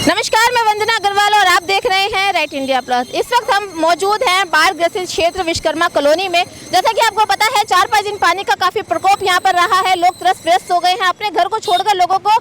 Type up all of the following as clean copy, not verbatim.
नमस्कार, मैं वंदना अग्रवाल और आप देख रहे हैं राइट इंडिया प्लस। इस वक्त हम मौजूद हैं बाढ़ ग्रसित क्षेत्र विश्वकर्मा कॉलोनी में। जैसा कि आपको पता है 4-5 दिन पानी का काफ़ी प्रकोप यहाँ पर रहा है। लोग त्रस्त हो गए हैं, अपने घर को छोड़कर लोगों को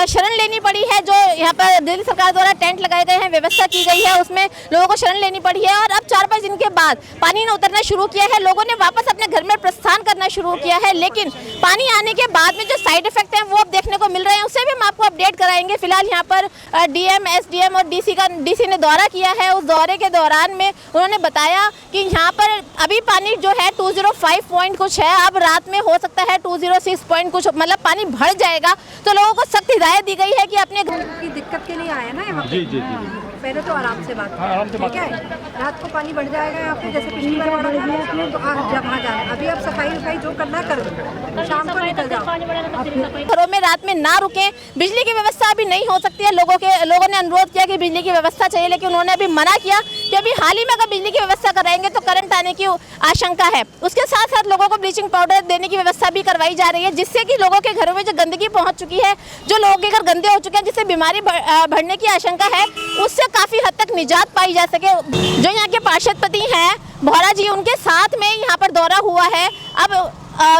शरण लेनी पड़ी है। जो यहाँ पर दिल्ली सरकार द्वारा टेंट लगाए गए हैं, व्यवस्था की गई है, उसमें लोगों को शरण लेनी पड़ी है। और अब 4-5 दिन के बाद पानी ने उतरना शुरू किया है, लोगों ने वापस अपने घर में प्रस्थान करना शुरू किया है। लेकिन पानी आने के बाद में जो साइड इफेक्ट हैं वो अब देखने को मिल रहे हैं, उससे भी हम आपको अपडेट कराएंगे। फिलहाल यहाँ पर डीएम, एसडीएम और डीसी ने दौरा किया है। उस दौरे के दौरान में उन्होंने बताया कि यहाँ पर अभी पानी जो है 205 पॉइंट कुछ है, अब रात में हो सकता है 206 पॉइंट कुछ, मतलब पानी बढ़ जाएगा। तो लोगों को सख्त हिदायत दी गई है कि अपने घर की दिक्कत के लिए आए ना यहाँ पे। जी। पहले तो आराम से बात ठीक है। रात को पानी बढ़ जाएगा यहाँ पे, जैसे पिछली बार बढ़ा था, तो जब वहाँ जाना। अभी आप सफाई जो करना करो, शाम को निकल जाओ। घरों में रात में ना रुकें। बिजली की व्यवस्था अभी नहीं हो सकती है। लोगों ने अनुरोध किया कि बिजली की व्यवस्था चाहिए, लेकिन उन्होंने अभी मना किया कि अभी हाल ही में अगर बिजली की व्यवस्था कराएंगे तो करंट आने की आशंका है। उसके साथ साथ लोगों को ब्लीचिंग पाउडर देने की व्यवस्था भी करवाई जा रही है, जिससे कि लोगों के घरों में जो गंदगी पहुंच चुकी है, जो लोगों के घर गंदे हो चुके हैं, जिससे बीमारी बढ़ने की आशंका है, उससे काफ़ी हद तक निजात पाई जा सके। जो यहाँ के पार्षदपति हैं भोरा जी, उनके साथ में यहाँ पर दौरा हुआ है। अब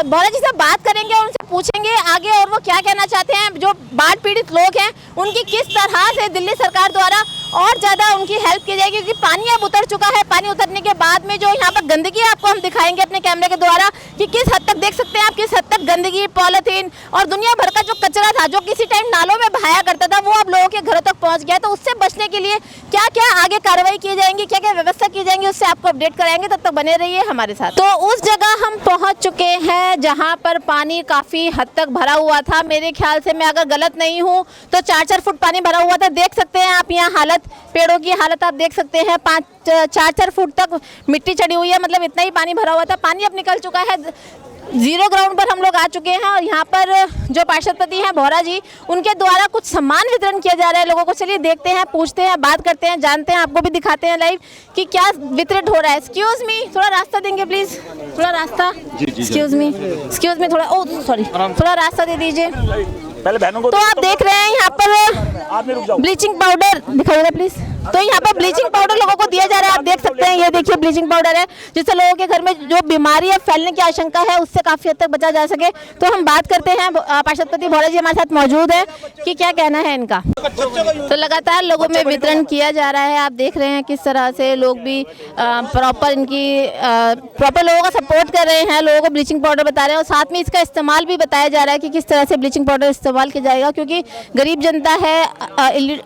भोरा जी से बात करेंगे और उनसे पूछेंगे आगे और वो क्या कहना चाहते हैं। जो बाढ़ पीड़ित लोग हैं उनकी किस तरह से दिल्ली सरकार द्वारा और ज़्यादा उनकी हेल्प की जाएगी, क्योंकि पानी अब उतर चुका है। पानी उतरने के बाद में जो यहाँ पर गंदगी आपको हम दिखाएंगे अपने कैमरे के द्वारा कि किस हद तक देख सकते हैं आप, किस हद तक गंदगी, पॉलीथीन और दुनिया भर का जो कचरा था, जो किसी टाइम नालों में बहाया करता था, वो अब लोगों के घरों तक पहुँच गया है। तो उससे बचने के लिए क्या क्या आगे कार्रवाई की जाएंगी, क्या क्या व्यवस्था की जाएंगी, उससे आपको अपडेट कराएंगे। तब तक बने रहिए हमारे साथ। तो उस जगह हम पहुँच चुके हैं जहाँ पर पानी काफ़ी हद तक भरा हुआ था। मेरे ख्याल से, मैं अगर गलत नहीं हूँ तो 4-4 फुट पानी भरा हुआ था। देख सकते हैं आप यहाँ हालत, पेड़ों की हालत आप देख सकते हैं। 4-4 फुट तक मिट्टी चढ़ी हुई है, मतलब इतना ही पानी भरा हुआ था। पानी अब निकल चुका है, जीरो ग्राउंड पर हम लोग आ चुके हैं। और यहाँ पर जो पार्षदपति हैं भोरा जी, उनके द्वारा कुछ सामान वितरण किया जा रहा है लोगों को। चलिए देखते हैं, पूछते हैं, बात करते हैं, जानते हैं, आपको भी दिखाते हैं लाइव कि क्या वितरित हो रहा है। एक्सक्यूज मी, थोड़ा रास्ता देंगे प्लीज, थोड़ा रास्ता। एक्सक्यूज मी, थोड़ा, ओह सॉरी, थोड़ा रास्ता दे दीजिए पहले बहनों को। तो आप देख रहे हैं यहाँ पर ब्लीचिंग पाउडर, दिखाइएगा प्लीज। तो यहाँ पर ब्लीचिंग पाउडर लोगों को दिया जा रहा है, आप देख सकते हैं। ये देखिए ब्लीचिंग पाउडर है, जिससे लोगों के घर में जो बीमारी है फैलने की आशंका है, उससे काफी हद तक बचा जा सके। तो हम बात करते हैं, पार्षदपति भोरा जी हमारे साथ मौजूद है कि क्या कहना है इनका। तो लगातार लोगों में वितरण किया जा रहा है। आप देख रहे हैं किस तरह से लोग भी प्रॉपर लोगों का सपोर्ट कर रहे हैं, लोगों को ब्लीचिंग पाउडर बता रहे हैं। और साथ में इसका इस्तेमाल भी बताया जा रहा है कि किस तरह से ब्लीचिंग पाउडर इस्तेमाल किया जाएगा, क्योंकि गरीब जनता है,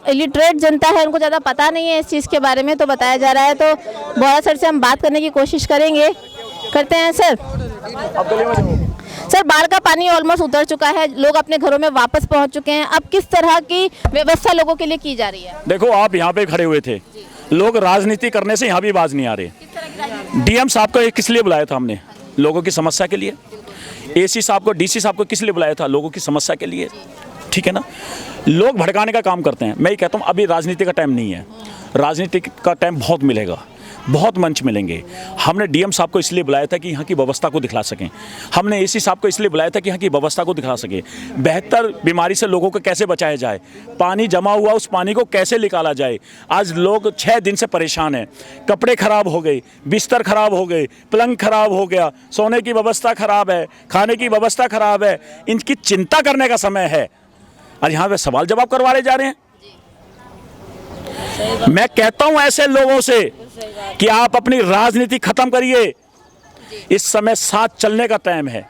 इलिटरेट जनता है, उनको ज़्यादा पता नहीं है इस चीज़ के बारे में। तो बताया जा रहा है। तो भोरा सर से हम बात करने की कोशिश करते हैं। सर, बाढ़ का पानी ऑलमोस्ट उतर चुका है, लोग अपने घरों में वापस पहुंच चुके हैं। अब किस तरह की व्यवस्था लोगों के लिए की जा रही है? देखो, आप यहाँ पे खड़े हुए थे, लोग राजनीति करने से यहाँ भी बाज नहीं आ रहे। डीएम साहब को किस लिए बुलाया था हमने? लोगों की समस्या के लिए। एसी साहब को, डीसी साहब को किस लिए बुलाया था? लोगों की समस्या के लिए। ठीक है ना? लोग भड़काने का काम करते हैं। मैं ये कहता हूँ अभी राजनीति का टाइम नहीं है, राजनीति का टाइम बहुत मिलेगा, बहुत मंच मिलेंगे। हमने डीएम साहब को इसलिए बुलाया था कि यहाँ की व्यवस्था को दिखला सकें। हमने एसी साहब को इसलिए बुलाया था कि यहाँ की व्यवस्था को दिखला सकें। बेहतर बीमारी से लोगों को कैसे बचाया जाए, पानी जमा हुआ उस पानी को कैसे निकाला जाए। आज लोग 6 दिन से परेशान हैं। कपड़े खराब हो गए, बिस्तर खराब हो गए, पलंग खराब हो गया, सोने की व्यवस्था खराब है, खाने की व्यवस्था खराब है। इनकी चिंता करने का समय है और यहाँ पे सवाल जवाब करवाए जा रहे हैं। मैं कहता हूं ऐसे लोगों से कि आप अपनी राजनीति खत्म करिए। इस समय साथ चलने का टाइम है,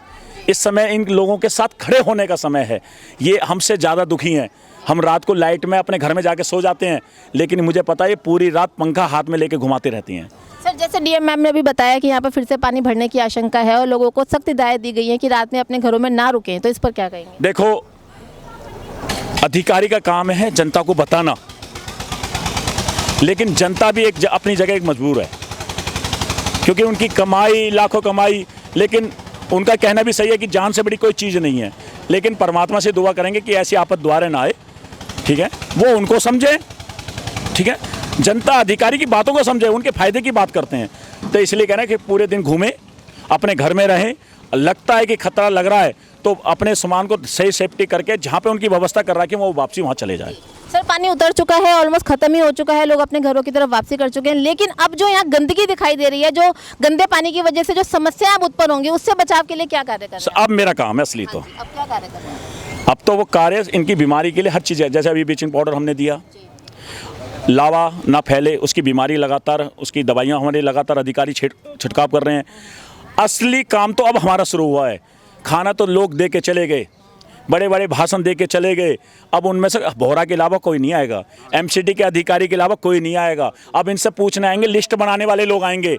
इस समय इन लोगों के साथ खड़े होने का समय है। ये हमसे ज़्यादा दुखी हैं। हम रात को लाइट में अपने घर में जाके सो जाते हैं, लेकिन मुझे पता है ये पूरी रात पंखा हाथ में लेके घुमाती रहती हैं। सर, जैसे डीएम मैम ने भी बताया कि यहाँ पर फिर से पानी भरने की आशंका है और लोगों को सख्त हिदायत दी गई है कि रात में अपने घरों में ना रुकें, तो इस पर क्या कहेंगे? देखो, अधिकारी का काम है जनता को बताना, लेकिन जनता भी अपनी जगह एक मजबूर है, क्योंकि उनकी कमाई, लाखों कमाई। लेकिन उनका कहना भी सही है कि जान से बड़ी कोई चीज़ नहीं है। लेकिन परमात्मा से दुआ करेंगे कि ऐसी आफत दोबारा ना आए। ठीक है, वो उनको समझे। ठीक है, जनता अधिकारी की बातों को समझे, उनके फायदे की बात करते हैं। तो इसलिए कह रहे हैं कि पूरे दिन घूमें, अपने घर में रहें। लगता है कि खतरा लग रहा है तो अपने सामान को सही सेफ्टी करके जहाँ पे उनकी व्यवस्था कर रखी है वो वापसी वहाँ चले जाए। सर पानी उतर चुका है, ऑलमोस्ट खत्म ही हो चुका है, लोग अपने घरों की तरफ वापसी कर चुके हैं, लेकिन अब जो यहाँ गंदगी दिखाई दे रही है, जो गंदे पानी की वजह से जो समस्याएं अब उत्पन्न होंगी, उससे बचाव के लिए क्या कार्य कर रहे हैं? अब मेरा काम है असली तो, अब क्या कार्य कर रहे हैं? अब तो वो कार्य इनकी बीमारी के लिए हर चीज़ है। जैसे अभी ब्लीचिंग पाउडर हमने दिया, लावा ना फैले उसकी बीमारी, लगातार उसकी दवाइयाँ हमारे लगातार अधिकारी छिड़काव कर रहे हैं। असली काम तो अब हमारा शुरू हुआ है। खाना तो लोग दे के चले गए, बड़े बड़े भाषण दे के चले गए, अब उनमें से बोहरा के अलावा कोई नहीं आएगा, एमसीडी के अधिकारी के अलावा कोई नहीं आएगा। अब इनसे पूछने आएंगे, लिस्ट बनाने वाले लोग आएंगे,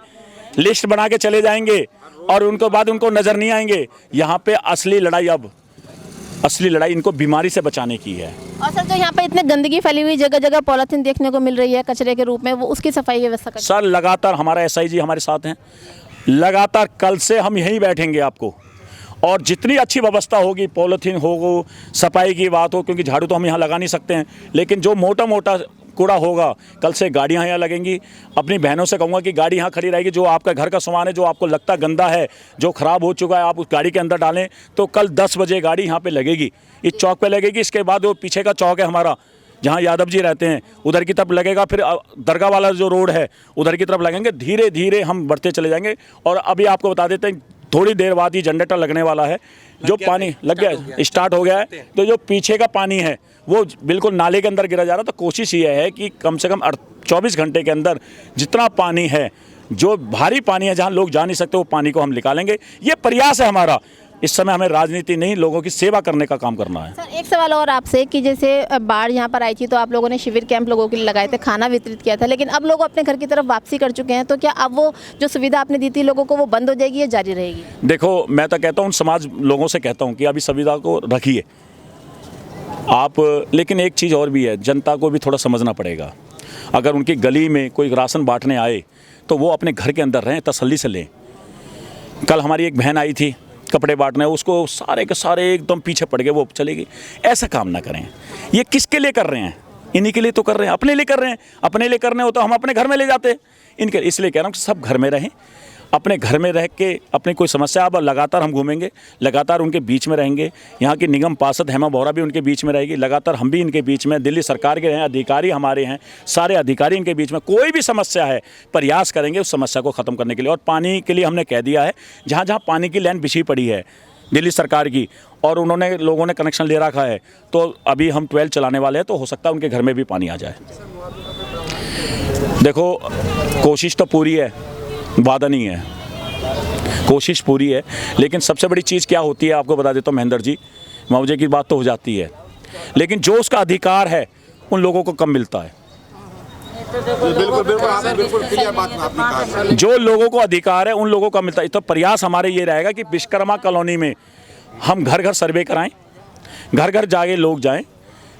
लिस्ट बना के चले जाएंगे और उनको बाद उनको नज़र नहीं आएंगे। यहाँ पे असली लड़ाई, अब असली लड़ाई इनको बीमारी से बचाने की है। और सर जो यहाँ पे इतने गंदगी फैली हुई, जगह जगह पॉलिथीन देखने को मिल रही है कचरे के रूप में, वो उसकी सफाई व्यवस्था कर सर लगातार हमारा एसआई जी हमारे साथ हैं, लगातार कल से हम यहीं बैठेंगे आपको, और जितनी अच्छी व्यवस्था होगी, पॉलीथीन हो, सफाई की बात हो, क्योंकि झाड़ू तो हम यहाँ लगा नहीं सकते हैं, लेकिन जो मोटा मोटा कूड़ा होगा, कल से गाड़ियाँ यहाँ लगेंगी। अपनी बहनों से कहूँगा कि गाड़ी यहाँ खड़ी रहेगी, जो आपका घर का सामान है, जो आपको लगता गंदा है, जो ख़राब हो चुका है, आप उस गाड़ी के अंदर डालें, तो कल 10 बजे गाड़ी यहाँ पे लगेगी, इस चौक पे लगेगी। इसके बाद वो पीछे का चौक है हमारा, जहाँ यादव जी रहते हैं, उधर की तरफ लगेगा, फिर दरगाह वाला जो रोड है उधर की तरफ लगेंगे। धीरे धीरे हम बढ़ते चले जाएंगे। और अभी आपको बता देते हैं, थोड़ी देर बाद ही जनरेटर लगने वाला है, जो पानी लग गया, स्टार्ट हो गया है। तो जो पीछे का पानी है वो बिल्कुल नाले के अंदर गिरा जा रहा है। तो कोशिश ये है कि कम से कम 24 घंटे के अंदर जितना पानी है, जो भारी पानी है, जहाँ लोग जा नहीं सकते, वो पानी को हम निकालेंगे। ये प्रयास है हमारा। इस समय हमें राजनीति नहीं, लोगों की सेवा करने का काम करना है। सर एक सवाल और आपसे कि जैसे बाढ़ यहाँ पर आई थी तो आप लोगों ने शिविर कैंप लोगों के लिए लगाए थे, खाना वितरित किया था, लेकिन अब लोग अपने घर की तरफ वापसी कर चुके हैं, तो क्या अब वो जो सुविधा आपने दी थी लोगों को, वो बंद हो जाएगी या जारी रहेगी? देखो, मैं तो कहता हूँ, समाज लोगों से कहता हूँ कि अभी सुविधा को रखिए आप, लेकिन एक चीज़ और भी है, जनता को भी थोड़ा समझना पड़ेगा। अगर उनकी गली में कोई राशन बांटने आए तो वो अपने घर के अंदर रहें, तसल्ली से लें। कल हमारी एक बहन आई थी कपड़े बांटने, उसको सारे के सारे एकदम पीछे पड़ गए, वो चली गई। ऐसा काम ना करें। ये किसके लिए कर रहे हैं? इन्हीं के लिए तो कर रहे हैं, अपने लिए कर रहे हैं। अपने लिए करने हो तो हम अपने घर में ले जाते हैं। इनके इसलिए कह रहा हूँ कि सब घर में रहें, अपने घर में रह के अपनी कोई समस्या, अब लगातार हम घूमेंगे, लगातार उनके बीच में रहेंगे। यहाँ की निगम पार्षद हेमा बोहरा भी उनके बीच में रहेगी, लगातार हम भी इनके बीच में, दिल्ली सरकार के हैं अधिकारी हमारे हैं, सारे अधिकारी इनके बीच में। कोई भी समस्या है, प्रयास करेंगे उस समस्या को ख़त्म करने के लिए। और पानी के लिए हमने कह दिया है, जहाँ जहाँ पानी की लाइन बिछी पड़ी है दिल्ली सरकार की, और उन्होंने लोगों ने कनेक्शन ले रखा है, तो अभी हम 12 चलाने वाले हैं, तो हो सकता है उनके घर में भी पानी आ जाए। देखो, कोशिश तो पूरी है, वादा नहीं है, कोशिश पूरी है। लेकिन सबसे बड़ी चीज़ क्या होती है, आपको बता देता हूँ महेंद्र जी, मुआवजे की बात तो हो जाती है, लेकिन जो उसका अधिकार है उन लोगों को कम मिलता है। बिल्कुल बिल्कुल, आपने बिल्कुल क्लियर बात आपने कहा। जो लोगों को अधिकार है उन लोगों का मिलता है। तो प्रयास हमारे ये रहेगा कि विश्वकर्मा कॉलोनी में हम घर घर सर्वे कराएं, घर घर जाके लोग जाएं,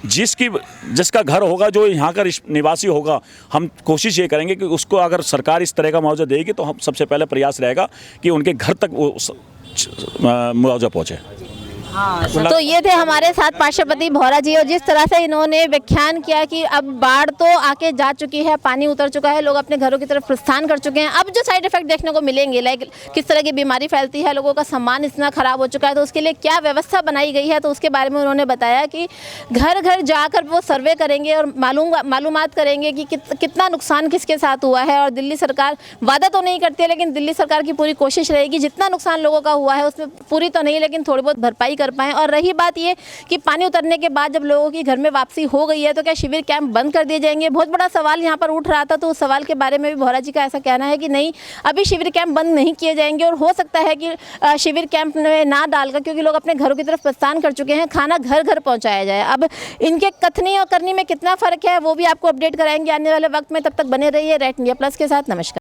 जिसका घर होगा, जो यहाँ का निवासी होगा, हम कोशिश ये करेंगे कि उसको अगर सरकार इस तरह का मुआवजा देगी तो हम सबसे पहले प्रयास रहेगा कि उनके घर तक वो मुआवजा पहुँचे। तो ये थे हमारे साथ पार्श्वपति बोहरा जी, और जिस तरह से इन्होंने व्याख्यान किया कि अब बाढ़ तो आके जा चुकी है, पानी उतर चुका है, लोग अपने घरों की तरफ प्रस्थान कर चुके हैं। अब जो साइड इफेक्ट देखने को मिलेंगे, लाइक किस तरह की बीमारी फैलती है, लोगों का सम्मान इतना खराब हो चुका है, तो उसके लिए क्या व्यवस्था बनाई गई है, तो उसके बारे में उन्होंने बताया कि घर घर जाकर वो सर्वे करेंगे और मालूमात करेंगे कि कितना नुकसान किसके साथ हुआ है। और दिल्ली सरकार वादा तो नहीं करती है, लेकिन दिल्ली सरकार की पूरी कोशिश रहेगी जितना नुकसान लोगों का हुआ है उसमें पूरी तो नहीं, लेकिन थोड़ी बहुत भरपाई कर पाएँ। और रही बात ये कि पानी उतरने के बाद जब लोगों की घर में वापसी हो गई है, तो क्या शिविर कैंप बंद कर दिए जाएंगे? बहुत बड़ा सवाल यहाँ पर उठ रहा था, तो उस सवाल के बारे में भी बोहरा जी का ऐसा कहना है कि नहीं, अभी शिविर कैंप बंद नहीं किए जाएंगे, और हो सकता है कि शिविर कैंप में ना डालकर, क्योंकि लोग अपने घरों की तरफ प्रस्थान कर चुके हैं, खाना घर घर पहुँचाया जाए। अब इनके कथनी और करनी में कितना फ़र्क है वो भी आपको अपडेट कराएंगे आने वाले वक्त में। तब तक बने रहिए रेड इंडिया प्लस के साथ। नमस्कार।